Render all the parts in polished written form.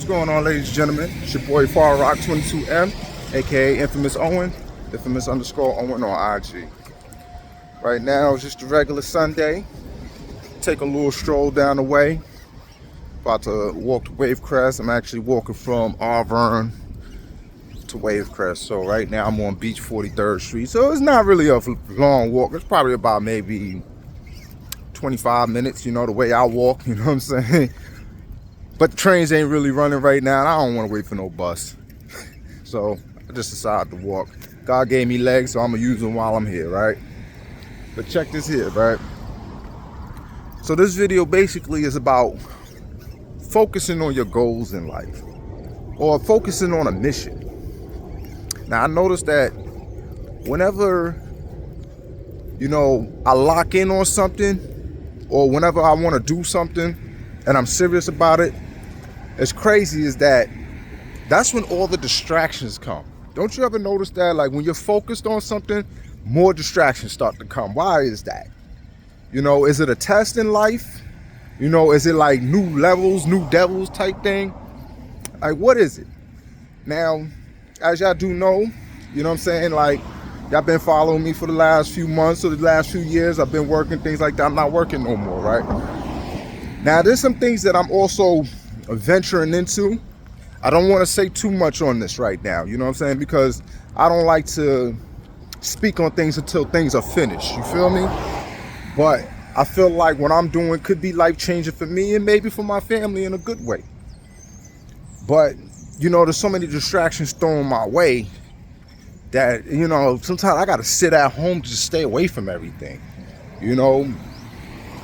What's going on, ladies and gentlemen? It's your boy Far Rock 22M, aka Infamous Owen, Infamous_Owen on IG. Right now it's just a regular Sunday. Take a little stroll down the way. About to walk to Wavecrest. I'm actually walking from Auburn to Wavecrest. So right now I'm on Beach 43rd Street. So it's not really a long walk. It's probably about maybe 25 minutes, the way I walk, you know what I'm saying? But the trains ain't really running right now, and I don't want to wait for no bus. So I just decided to walk. God gave me legs, so I'm going to use them while I'm here, right? But check this here, right? So this video basically is about focusing on your goals in life, or focusing on a mission. Now, I noticed that whenever, I lock in on something, or whenever I want to do something, and I'm serious about it, it's crazy is that that's when all the distractions come. Don't you ever notice that? Like when you're focused on something, more distractions start to come. Why is that? Is it a test in life? Is it like new levels, new devils type thing? Like, what is it? Now, as y'all do know, what I'm saying? Like, y'all been following me for the last few months or the last few years. I've been working, things like that. I'm not working no more, right? Now, there's some things that I'm also venturing into. I don't want to say too much on this right now, you know what I'm saying? Because I don't like to speak on things until things are finished, you feel me? But I feel like what I'm doing could be life-changing for me and maybe for my family in a good way. But, there's so many distractions thrown my way that, sometimes I got to sit at home to just stay away from everything, And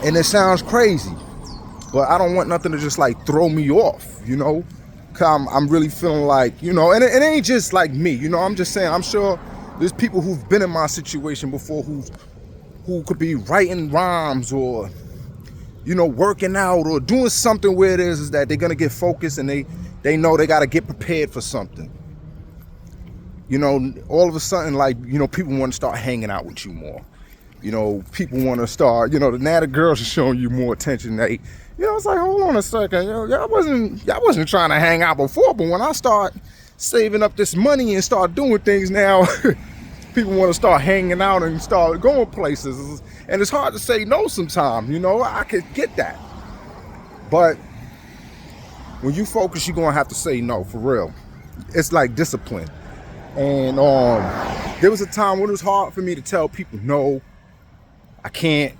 it sounds crazy, but I don't want nothing to just like throw me off, Cause I'm really feeling like, and it ain't just like me, I'm just saying, I'm sure there's people who've been in my situation before who could be writing rhymes or, working out or doing something where it is that they're going to get focused and they know they got to get prepared for something. All of a sudden, like, people want to start hanging out with you more. People want to start, now the girls are showing you more attention. It's like, hold on a second, y'all wasn't trying to hang out before, but when I start saving up this money and start doing things now, people want to start hanging out and start going places. And it's hard to say no sometimes, I could get that. But when you focus, you're going to have to say no, for real. It's like discipline. And there was a time when it was hard for me to tell people, no, I can't,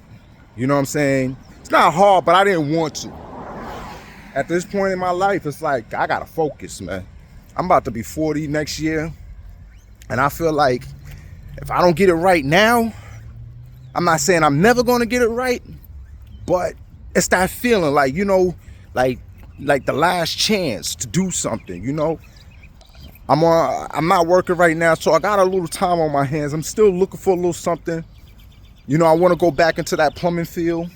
you know what I'm saying? It's not hard, but I didn't want to. At this point in my life, it's like, I gotta focus, man. I'm about to be 40 next year. And I feel like if I don't get it right now, I'm not saying I'm never gonna get it right, but it's that feeling like, like the last chance to do something, I'm not working right now, so I got a little time on my hands. I'm still looking for a little something. I want to go back into that plumbing field.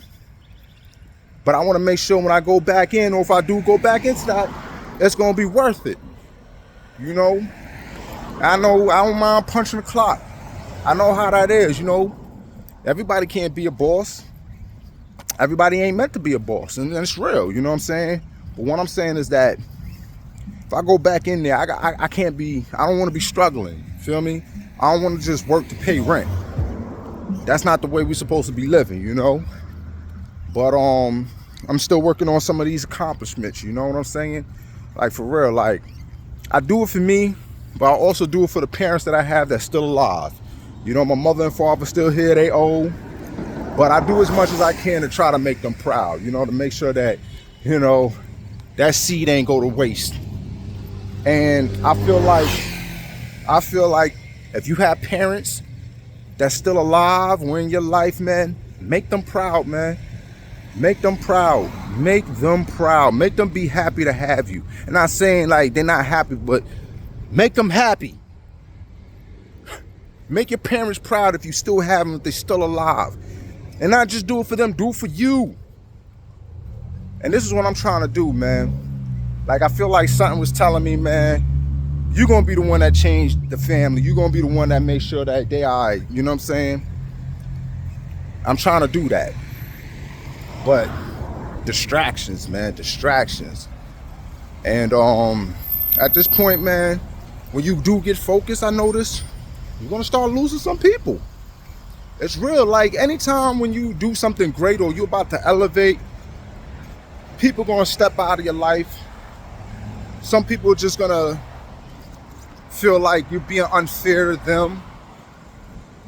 But I want to make sure when I go back in, or if I do go back into that, it's going to be worth it. I know I don't mind punching the clock. I know how that is, Everybody can't be a boss. Everybody ain't meant to be a boss. And it's real, you know what I'm saying? But what I'm saying is that if I go back in there, I can't be, I don't want to be struggling, feel me? I don't want to just work to pay rent. That's not the way we're supposed to be living, But I'm still working on some of these accomplishments, you know what I'm saying? Like, for real, like, I do it for me, but I also do it for the parents that I have that's still alive. My mother and father still here, they old. But I do as much as I can to try to make them proud, to make sure that, that seed ain't go to waste. And I feel like if you have parents that's still alive or in your life, man, make them proud, man. Make them proud. Make them proud. Make them be happy to have you. And not saying like they're not happy, but make them happy. Make your parents proud if you still have them, if they're still alive. And not just do it for them, do it for you. And this is what I'm trying to do, man. Like, I feel like something was telling me, man, you're going to be the one that changed the family. You're going to be the one that makes sure that they all right. You know what I'm saying? I'm trying to do that. But distractions, man, distractions. And at this point, man, when you do get focused, I notice you're gonna start losing some people. It's real. Like anytime when you do something great or you're about to elevate, people gonna step out of your life. Some people are just gonna feel like you're being unfair to them,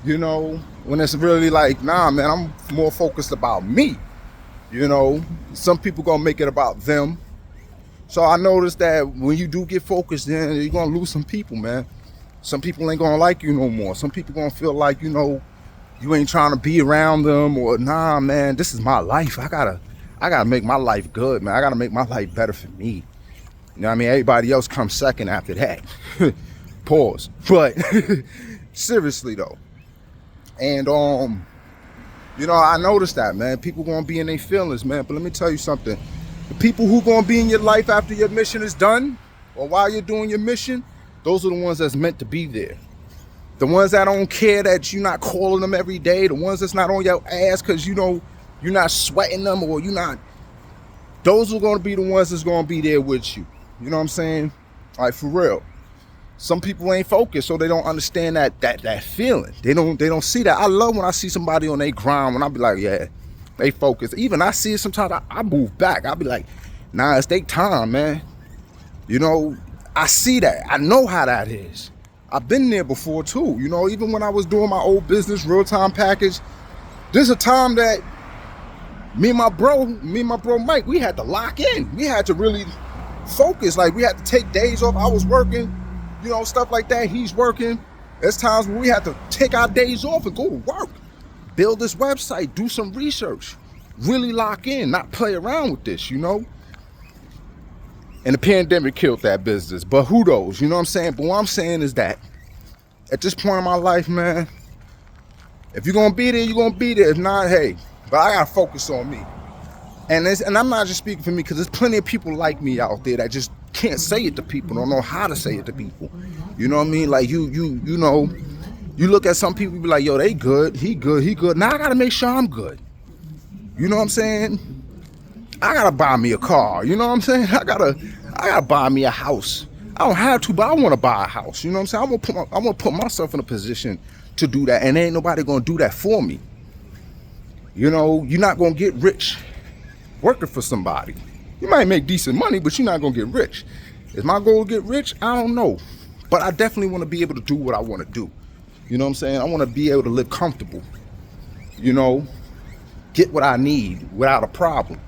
you know, when it's really like, nah, man, I'm more focused about me. You know, some people gonna make it about them. So I noticed that when you do get focused, then you're gonna lose some people, man. Some people ain't gonna like you no more. Some people gonna feel like, you know, you ain't trying to be around them, or nah, man, this is my life. I gotta make my life good, man. I gotta make my life better for me. You know what I mean? Everybody else comes second after that. Pause. But seriously though. And you know, I noticed that, man. People gonna be in their feelings, man. But let me tell you something. The people who gonna be in your life after your mission is done, or while you're doing your mission, those are the ones that's meant to be there. The ones that don't care that you're not calling them every day, the ones that's not on your ass because you know you're not sweating them, or you're not. Those are gonna be the ones that's gonna be there with you. You know what I'm saying? Like, for real. Some people ain't focused, so they don't understand that feeling. They don't see that. I love when I see somebody on their grind, when I be like, yeah, they focus. Even I see it sometimes, I move back. I be like, nah, it's their time, man. You know, I see that. I know how that is. I've been there before too. You know, even when I was doing my old business, Real Time Package, there's a time that me and my bro Mike, we had to lock in. We had to really focus. Like, we had to take days off. I was working, you know, stuff like that. He's working. There's times when we had to take our days off and go to work, build this website, do some research, really lock in, not play around with this, you know. And the pandemic killed that business, but who knows, you know what I'm saying? But what I'm saying is that at this point in my life, man, if you're gonna be there, you're gonna be there. If not, hey, but I gotta focus on me. And I'm not just speaking for me, because there's plenty of people like me out there that just can't say it to people, don't know how to say it to people. You know what I mean? Like, you know, you look at some people, be like, yo, they good, he good. Now I gotta make sure I'm good. You know what I'm saying? I gotta buy me a car. You know what I'm saying? I gotta buy me a house. I don't have to, but I want to buy a house. You know what I'm saying? I want to put myself in a position to do that, and ain't nobody gonna do that for me. You know, you're not gonna get rich working for somebody. You might make decent money, but you're not gonna get rich. Is my goal to get rich? I don't know, but I definitely want to be able to do what I want to do. You know what I'm saying? I want to be able to live comfortable. You know, get what I need without a problem.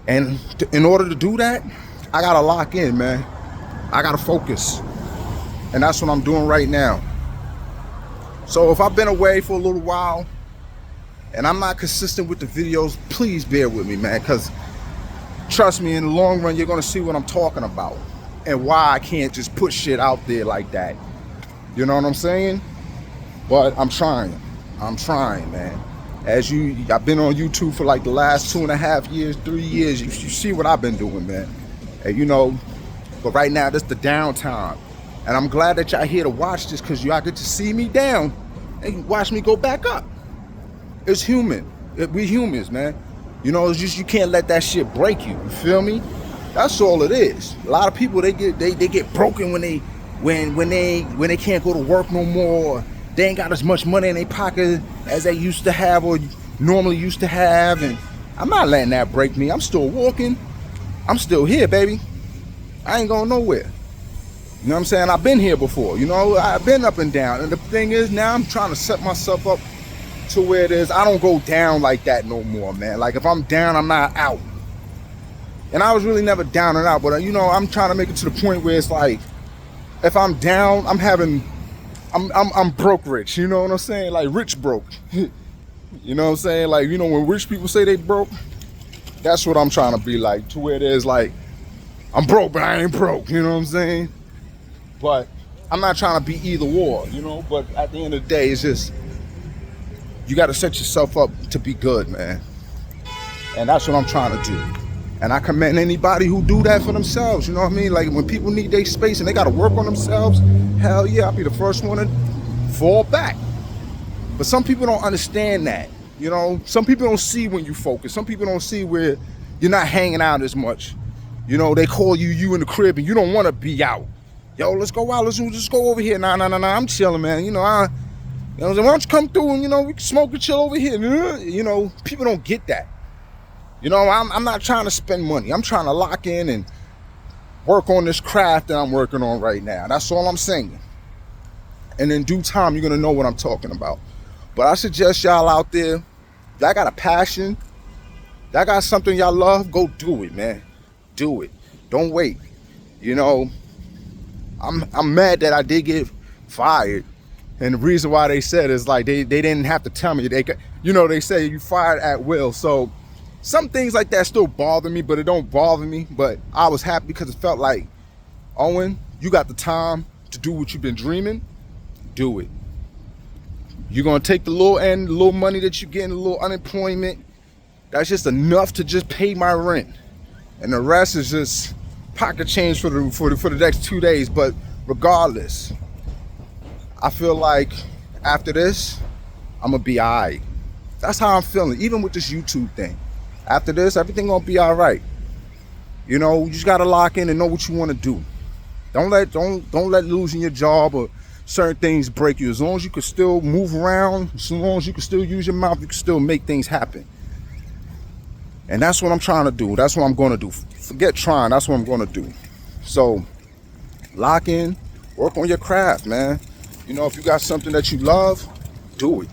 And in order to do that, I gotta lock in, man. I gotta focus. And that's what I'm doing right now. So if I've been away for a little while and I'm not consistent with the videos, please bear with me, man, because trust me, in the long run, you're gonna see what I'm talking about and why I can't just put shit out there like that. You know what I'm saying? But I'm trying, man. I've been on YouTube for like the last 2.5 years, 3 years. You see what I've been doing, man. And you know, but right now, this is the downtime. And I'm glad that y'all here to watch this, because y'all get to see me down and watch me go back up. It's human. We humans, man. You know, it's just, you can't let that shit break you. You feel me? That's all it is. A lot of people, they get broken when they can't go to work no more. They ain't got as much money in their pocket as they used to have or normally used to have. And I'm not letting that break me. I'm still walking. I'm still here, baby. I ain't going nowhere. You know what I'm saying? I've been here before. You know, I've been up and down. And the thing is, now I'm trying to set myself up to where it is I don't go down like that no more, man. Like, if I'm down, I'm not out. And I was really never down and out. But, you know, I'm trying to make it to the point where it's like, if I'm down, I'm broke rich, you know what I'm saying? Like, rich broke. You know what I'm saying? Like, you know, when rich people say they broke, that's what I'm trying to be like, to where there's like, I'm broke, but I ain't broke, you know what I'm saying? But I'm not trying to be either or, you know? But at the end of the day, it's just, you got to set yourself up to be good, man. And that's what I'm trying to do. And I commend anybody who do that for themselves, you know what I mean? Like, when people need their space and they got to work on themselves, hell yeah, I'll be the first one to fall back. But some people don't understand that, you know? Some people don't see when you focus. Some people don't see where you're not hanging out as much. You know, they call you in the crib and you don't want to be out. Yo, let's go out. Let's just go over here. Nah. I'm chilling, man. You know, why don't you come through and, you know, we can smoke and chill over here. You know, people don't get that. You know, I'm not trying to spend money. I'm trying to lock in and work on this craft that I'm working on right now. That's all I'm saying. And in due time, you're going to know what I'm talking about. But I suggest y'all out there, y'all got a passion, y'all got something y'all love, go do it, man. Do it. Don't wait. You know, I'm mad that I did get fired. And the reason why they said is like they didn't have to tell me. They say you fired at will. So some things like that still bother me, but it don't bother me. But I was happy because it felt like, Owen, you got the time to do what you've been dreaming. Do it. You're gonna take the little money that you get in the little unemployment. That's just enough to just pay my rent, and the rest is just pocket change for the next 2 days. But regardless, I feel like after this, I'm gonna be alright. That's how I'm feeling, even with this YouTube thing. After this, everything gonna be alright. You know, you just gotta lock in and know what you want to do. Don't let losing your job or certain things break you. As long as you can still move around, as long as you can still use your mouth, you can still make things happen. And that's what I'm trying to do. That's what I'm going to do. Forget trying. That's what I'm going to do. So lock in, work on your craft, man. You know, if you got something that you love, do it.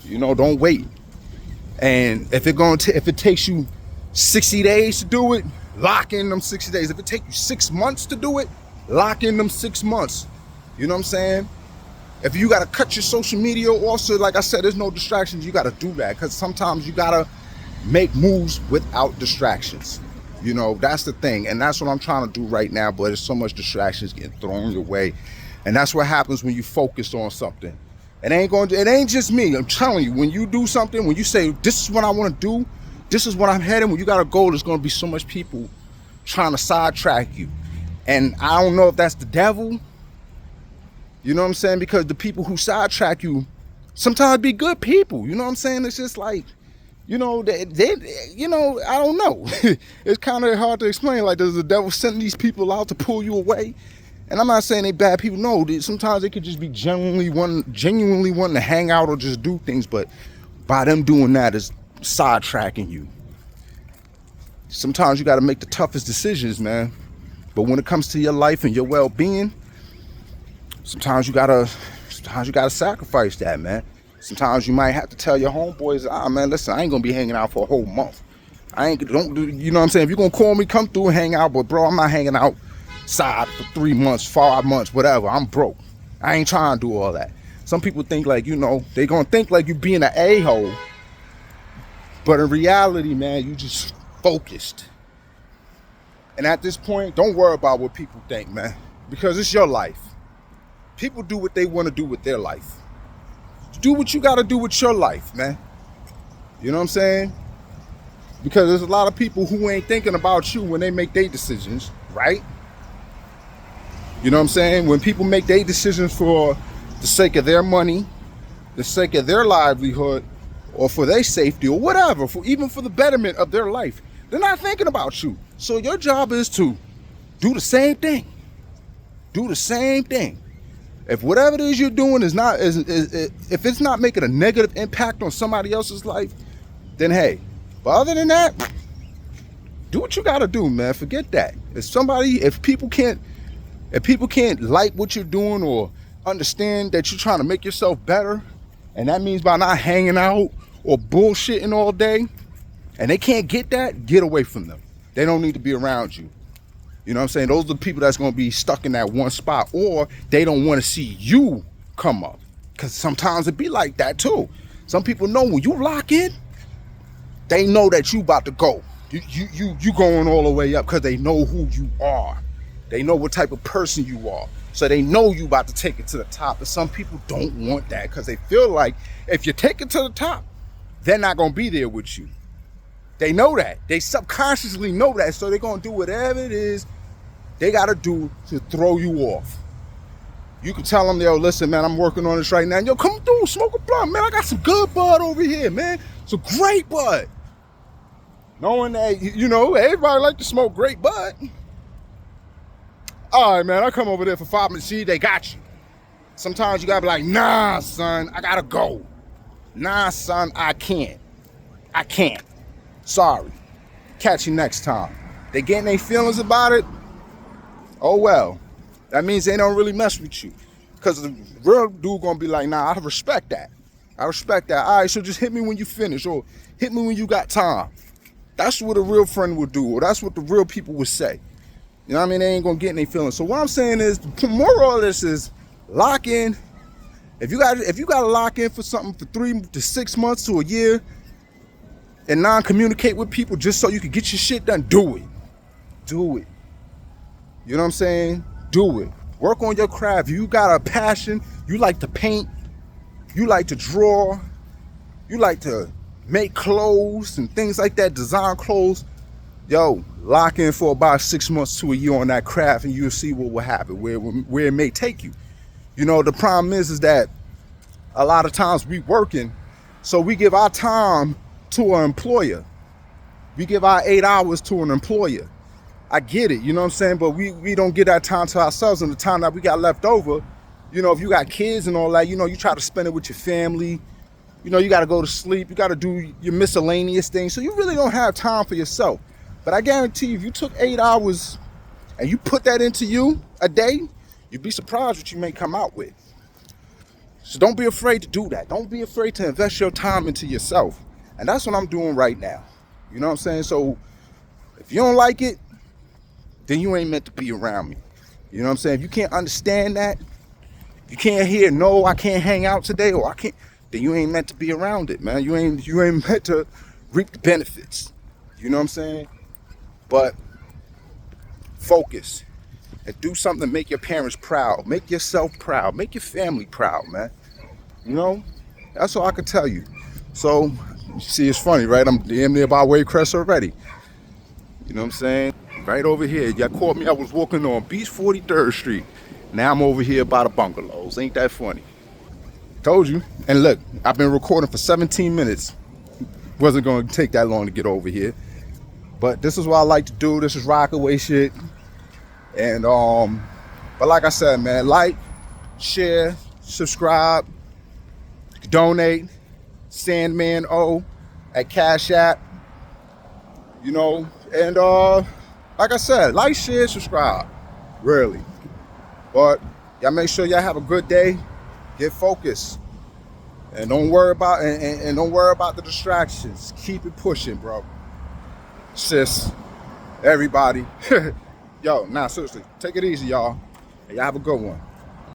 You know, don't wait. And if it takes you 60 days to do it, lock in them 60 days. If it takes you 6 months to do it, lock in them 6 months. You know what I'm saying? If you got to cut your social media, also, like I said, there's no distractions. You got to do that because sometimes you got to make moves without distractions. You know, that's the thing. And that's what I'm trying to do right now. But there's so much distractions getting thrown your way. And that's what happens when you focus on something. It ain't just me. I'm telling you, when you do something, when you say, this is what I want to do, this is what I'm heading, when you got a goal, there's going to be so much people trying to sidetrack you. And I don't know if that's the devil. You know what I'm saying? Because the people who sidetrack you sometimes be good people. You know what I'm saying? It's just like, you know, they you know, I don't know. It's kind of hard to explain. Like, does the devil send these people out to pull you away? And I'm not saying they bad people. No, sometimes they could just be genuinely wanting to hang out or just do things. But by them doing that is sidetracking you. Sometimes you got to make the toughest decisions, man. But when it comes to your life and your well-being, sometimes you gotta sacrifice that, man. Sometimes you might have to tell your homeboys, man, listen, I ain't gonna be hanging out for a whole month. Don't do, you know what I'm saying? If you're gonna call me, come through and hang out, but bro, I'm not hanging outside for 3 months, 5 months, whatever. I'm broke. I ain't trying to do all that. Some people think like, you know, they gonna think like you being an a-hole, but in reality, man, you just focused. And at this point, don't worry about what people think, man, because it's your life. People do what they want to do with their life. Do what you got to do with your life, man. You know what I'm saying? Because there's a lot of people who ain't thinking about you when they make their decisions, right? You know what I'm saying? When people make their decisions for the sake of their money, the sake of their livelihood, or for their safety, or whatever, even for the betterment of their life, they're not thinking about you. So your job is to do the same thing. Do the same thing. If whatever it is you're doing is if it's not making a negative impact on somebody else's life, then hey. But other than that, do what you gotta do, man. Forget that. If people can't like what you're doing or understand that you're trying to make yourself better, and that means by not hanging out or bullshitting all day, and they can't get that, get away from them. They don't need to be around you. You know what I'm saying? Those are the people that's going to be stuck in that one spot, or they don't want to see you come up. Because sometimes it be like that too. Some people know when you lock in, they know that you about to go. You going all the way up because they know who you are. They know what type of person you are. So they know you about to take it to the top. But some people don't want that because they feel like if you take it to the top, they're not going to be there with you. They know that. They subconsciously know that. So they're going to do whatever it is they got to do to throw you off. You can tell them, yo, listen, man, I'm working on this right now. Yo, come through, smoke a blunt, man. I got some good bud over here, man. Some great bud. Knowing that, you know, everybody like to smoke great bud. All right, man, I come over there for 5 minutes. See, they got you. Sometimes you gotta be like, nah, son, I gotta go. Nah, son, I can't. I can't. Sorry. Catch you next time. They getting their feelings about it. Oh well. That means they don't really mess with you. Because the real dude gonna be like, nah, I respect that. I respect that. All right, so just hit me when you finish, or hit me when you got time. That's what a real friend would do, or that's what the real people would say. You know what I mean? They ain't gonna get any feelings. So what I'm saying is, the moral of this is lock in. If you gotta lock in for something for 3 to 6 months to a year and non-communicate with people just so you can get your shit done, do it. Do it. You know what I'm saying? Do it. Work on your craft. You got a passion. You like to paint. You like to draw. You like to make clothes and things like that, design clothes. Yo, lock in for about 6 months to a year on that craft, and you'll see what will happen, where it may take you. You know, the problem is that a lot of times we working, so we give our time to an employer. We give our 8 hours to an employer. I get it, you know what I'm saying? But we don't get that time to ourselves, and the time that we got left over, you know, if you got kids and all that, you know, you try to spend it with your family. You know, you got to go to sleep. You got to do your miscellaneous things. So you really don't have time for yourself. But I guarantee you, if you took 8 hours and you put that into you a day, you'd be surprised what you may come out with. So don't be afraid to do that. Don't be afraid to invest your time into yourself. And that's what I'm doing right now. You know what I'm saying? So if you don't like it, then you ain't meant to be around me. You know what I'm saying? If you can't understand that, you can't hear, no, I can't hang out today, or I can't, then you ain't meant to be around it, man. You ain't meant to reap the benefits. You know what I'm saying? But focus and do something to make your parents proud. Make yourself proud. Make your family proud, man. You know? That's all I can tell you. So, you see, it's funny, right? I'm damn near by Wavecrest already. You know what I'm saying? Right over here. Y'all caught me. I was walking on Beach 43rd Street. Now I'm over here by the bungalows. Ain't that funny? Told you. And look, I've been recording for 17 minutes. Wasn't going to take that long to get over here. But this is what I like to do. This is Rockaway shit. And but like I said, man, like, share, subscribe, donate, Sandman O at Cash App. You know, and like I said, like, share, subscribe. Really. But y'all make sure y'all have a good day. Get focused. And don't worry about and don't worry about the distractions. Keep it pushing, bro. Sis, everybody. Yo, nah, seriously, take it easy, y'all. And y'all have a good one.